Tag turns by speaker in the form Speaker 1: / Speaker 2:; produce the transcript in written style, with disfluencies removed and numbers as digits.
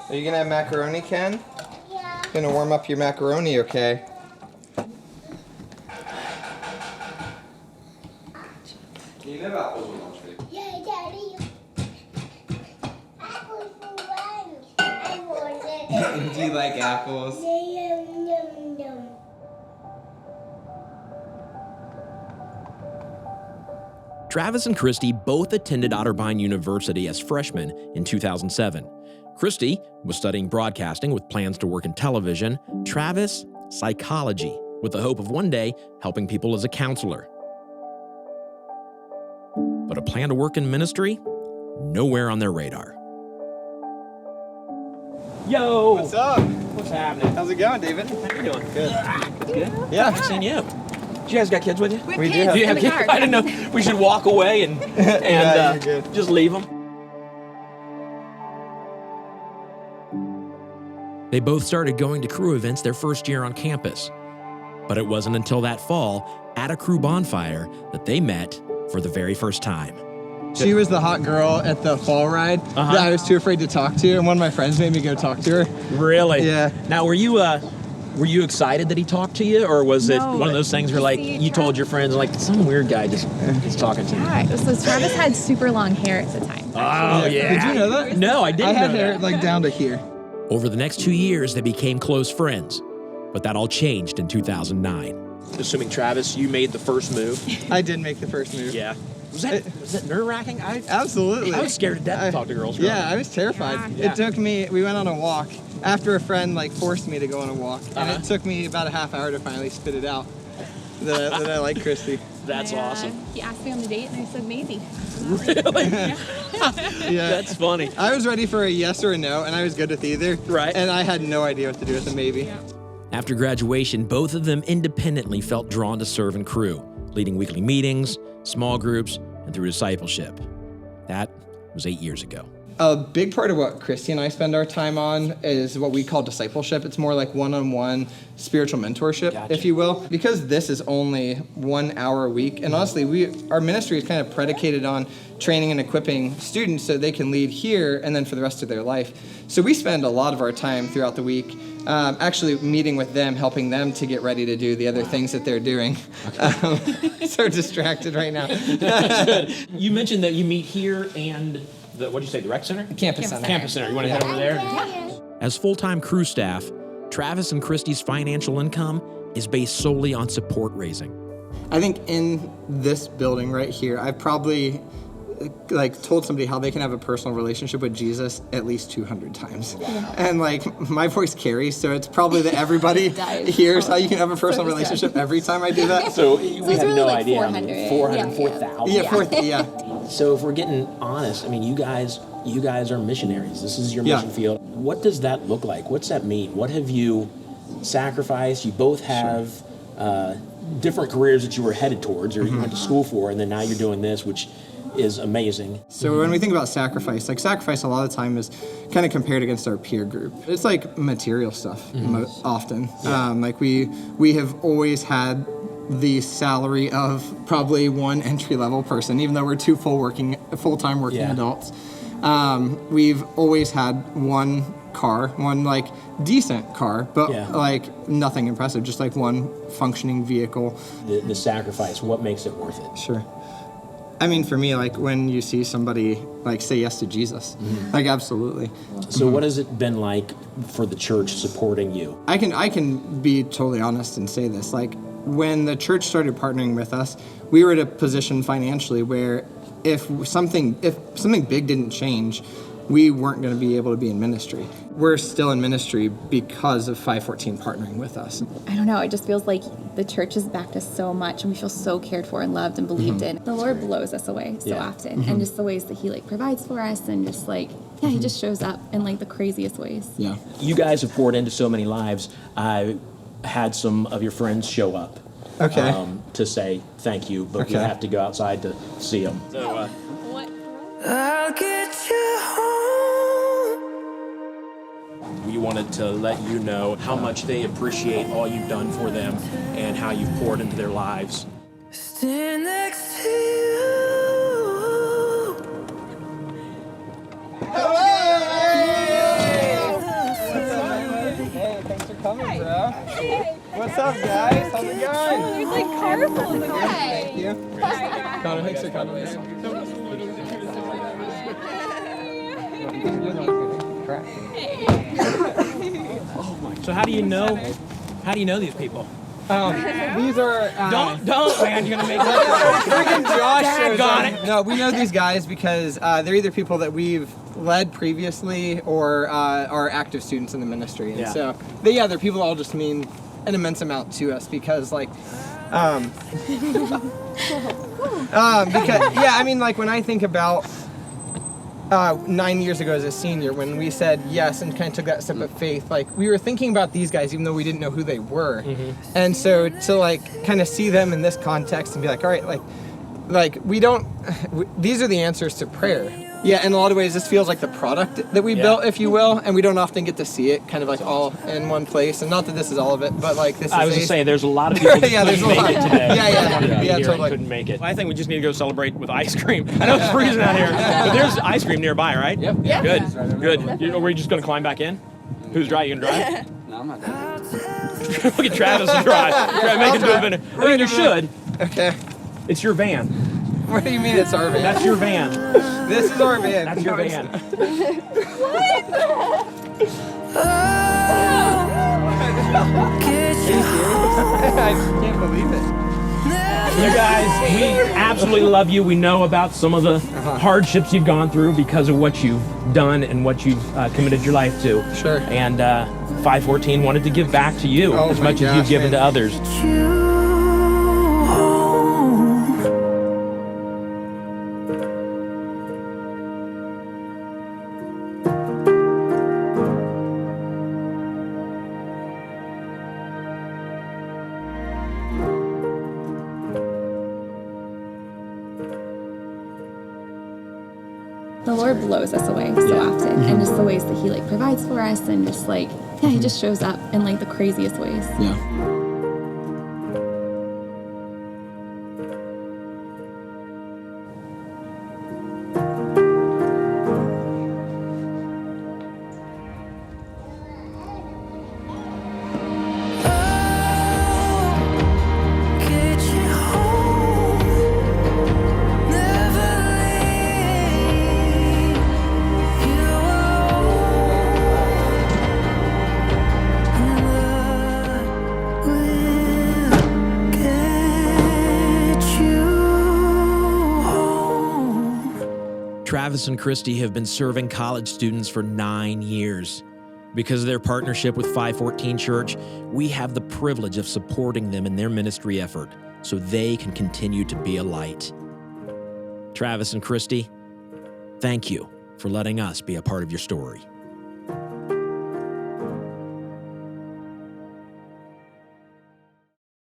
Speaker 1: Are you gonna have macaroni, Ken? Yeah. Gonna warm up your macaroni, okay? Do you have apples with lunch, baby?
Speaker 2: Yeah, Daddy. Apples for lunch. I want it.
Speaker 1: Do you like apples?
Speaker 2: Yum, yum, yum.
Speaker 3: Travis and Kristy both attended Otterbein University as freshmen in 2007. Kristy was studying broadcasting with plans to work in television. Travis, psychology, with the hope of one day helping people as a counselor. But a plan to work in ministry? Nowhere on their radar.
Speaker 4: Yo!
Speaker 1: What's up?
Speaker 4: What's happening?
Speaker 1: How's it going, David?
Speaker 4: How you doing?
Speaker 1: Good.
Speaker 4: Good?
Speaker 1: Yeah.
Speaker 4: I've seen you. You guys got kids with you?
Speaker 1: We do have
Speaker 4: Do you have kids? I didn't know. We should walk away and
Speaker 1: Yeah, you're good.
Speaker 4: just leave them.
Speaker 3: They both started going to Cru events their first year on campus. But it wasn't until that fall, at a Cru bonfire, that they met for the very first time.
Speaker 1: She was the hot girl at the fall ride that I was too afraid to talk to, and one of my friends made me go talk to her.
Speaker 4: Really?
Speaker 1: Yeah.
Speaker 4: Now, were you excited that he talked to you, or was it
Speaker 5: No.
Speaker 4: one of those things where, like, you told your friends, like, some weird guy just is talking to me?
Speaker 5: Yeah, so Travis had super long hair at the time.
Speaker 4: Oh, yeah.
Speaker 1: Did you know that?
Speaker 4: No, I didn't
Speaker 1: I had
Speaker 4: know
Speaker 1: hair
Speaker 4: that.
Speaker 1: like down to here.
Speaker 3: Over the next 2 years, they became close friends. But that all changed in 2009.
Speaker 4: Assuming, Travis, you made the first move.
Speaker 1: I did make the first move.
Speaker 4: Yeah. Was that nerve-wracking?
Speaker 1: Absolutely.
Speaker 4: I was scared to death to talk to girls. growing
Speaker 1: Yeah,
Speaker 4: up.
Speaker 1: I was terrified.
Speaker 4: Yeah.
Speaker 1: It took me, we went on a walk after a friend like forced me to go on a walk. And
Speaker 4: Uh-huh.
Speaker 1: it took me about a half hour to finally spit it out that I like Kristy.
Speaker 4: That's awesome.
Speaker 5: He asked me on the date, and I said maybe.
Speaker 4: Really?
Speaker 1: Yeah.
Speaker 4: That's funny.
Speaker 1: I was ready for a yes or a no, and I was good with either.
Speaker 4: Right.
Speaker 1: And I had no idea what to do with a maybe.
Speaker 3: After graduation, both of them independently felt drawn to serve in Cru, leading weekly meetings, small groups, and through discipleship. That was 8 years ago.
Speaker 1: A big part of what Kristy and I spend our time on is what we call discipleship. It's more like one-on-one spiritual mentorship,
Speaker 4: Gotcha.
Speaker 1: if you will. Because this is only 1 hour a week, and honestly, our ministry is kind of predicated on training and equipping students so they can lead here and then for the rest of their life. So we spend a lot of our time throughout the week actually meeting with them, helping them to get ready to do the other things that they're doing. So distracted right now.
Speaker 4: You mentioned that you meet here and the, what did you say, the rec center?
Speaker 1: Campus Center.
Speaker 4: Campus center. You want to head over there?
Speaker 3: As full-time Cru staff, Travis and Kristy's financial income is based solely on support raising.
Speaker 1: I think in this building right here, I've probably told somebody how they can have a personal relationship with Jesus at least 200 times. And my voice carries, so it's probably that everybody hears how you can have a personal relationship every time I do that.
Speaker 4: So we
Speaker 5: it's
Speaker 4: have
Speaker 5: really
Speaker 4: no
Speaker 5: like
Speaker 4: idea.
Speaker 5: 400.
Speaker 4: 404,000.
Speaker 1: Yeah.
Speaker 4: So if we're getting honest, I mean, you guys are missionaries. This is your mission field. What does that look like? What's that mean? What have you sacrificed? You both have different careers that you were headed towards or you went to school for, and then now you're doing this, which is amazing.
Speaker 1: So when we think about sacrifice, sacrifice a lot of the time is kind of compared against our peer group. It's like material stuff often.
Speaker 4: Yeah.
Speaker 1: We have always had the salary of probably one entry-level person, even though we're two full-time working adults. We've always had one car, one decent car, but nothing impressive, just one functioning vehicle.
Speaker 4: The sacrifice, what makes it worth it?
Speaker 1: Sure. I mean, for me, when you see somebody say yes to Jesus, absolutely.
Speaker 4: So what has it been like for the church supporting you?
Speaker 1: I can be totally honest and say this. When the church started partnering with us, we were at a position financially where if something big didn't change, we weren't going to be able to be in ministry. We're still in ministry because of 514 partnering with us.
Speaker 5: I don't know, it just feels like the church has backed us so much and we feel so cared for and loved and believed in. The Lord blows us away so often, and just the ways that he provides for us, and just he just shows up in the craziest ways.
Speaker 1: Yeah.
Speaker 4: You guys have poured into so many lives. I had some of your friends show up to say thank you, but we have to go outside to see them. So,
Speaker 6: I'll get you home.
Speaker 4: we wanted to let you know how much they appreciate all you've done for them and how you've poured into their lives.
Speaker 6: Stand next to you.
Speaker 1: coming, bro. What's up, guys? How's it going?
Speaker 5: There's like car full of them.
Speaker 1: Thank you. Connor, thanks for coming.
Speaker 4: So how do you know these people?
Speaker 1: These are
Speaker 4: Don't, man, you're gonna make
Speaker 1: freaking Josh shows
Speaker 4: got
Speaker 1: up. No, we know these guys because they're either people that we've led previously or are active students in the ministry, and
Speaker 4: Yeah.
Speaker 1: so they're people that all just mean an immense amount to us because like when I think about 9 years ago as a senior, when we said yes and kind of took that step of faith, like we were thinking about these guys even though we didn't know who they were. And so to like kind of see them in this context and be like, all right, these are the answers to prayer. Yeah, in a lot of ways this feels like the product that we built, if you will, and we don't often get to see it kind of like all in one place. And not that this is all of it, but like this is
Speaker 4: I was just saying, there's a lot of people that
Speaker 1: there's
Speaker 4: couldn't
Speaker 1: a
Speaker 4: make
Speaker 1: lot.
Speaker 4: it today.
Speaker 1: Yeah, totally.
Speaker 4: Couldn't make it. I think we just need to go celebrate with ice cream. I know it's freezing out here, but there's ice cream nearby, right?
Speaker 7: Yep.
Speaker 5: Yeah.
Speaker 4: Good. Were you just going to climb back in? Who's driving? You going to drive?
Speaker 7: No, I'm not done.
Speaker 4: Look at Travis and drive. Make him do a minute. I mean, you should.
Speaker 1: Okay.
Speaker 4: It's your van.
Speaker 1: What do you mean it's our van?
Speaker 4: That's your van.
Speaker 1: This is our van.
Speaker 4: That's your van.
Speaker 1: I just can't believe it.
Speaker 4: You guys, we absolutely love you. We know about some of the hardships you've gone through because of what you've done and what you've committed your life to.
Speaker 1: Sure.
Speaker 4: And 514 wanted to give back to you as much as you've given to others.
Speaker 5: The Lord blows us away so often, and just the ways that He like provides for us, and just like He just shows up in like the craziest ways.
Speaker 1: Yeah.
Speaker 6: Get you home, never leave you alone. Will get you home.
Speaker 3: Travis and Kristy have been serving college students for 9 years. Because of their partnership with 514 Church, we have the privilege of supporting them in their ministry effort so they can continue to be a light. Travis and Kristy, thank you for letting us be a part of your story.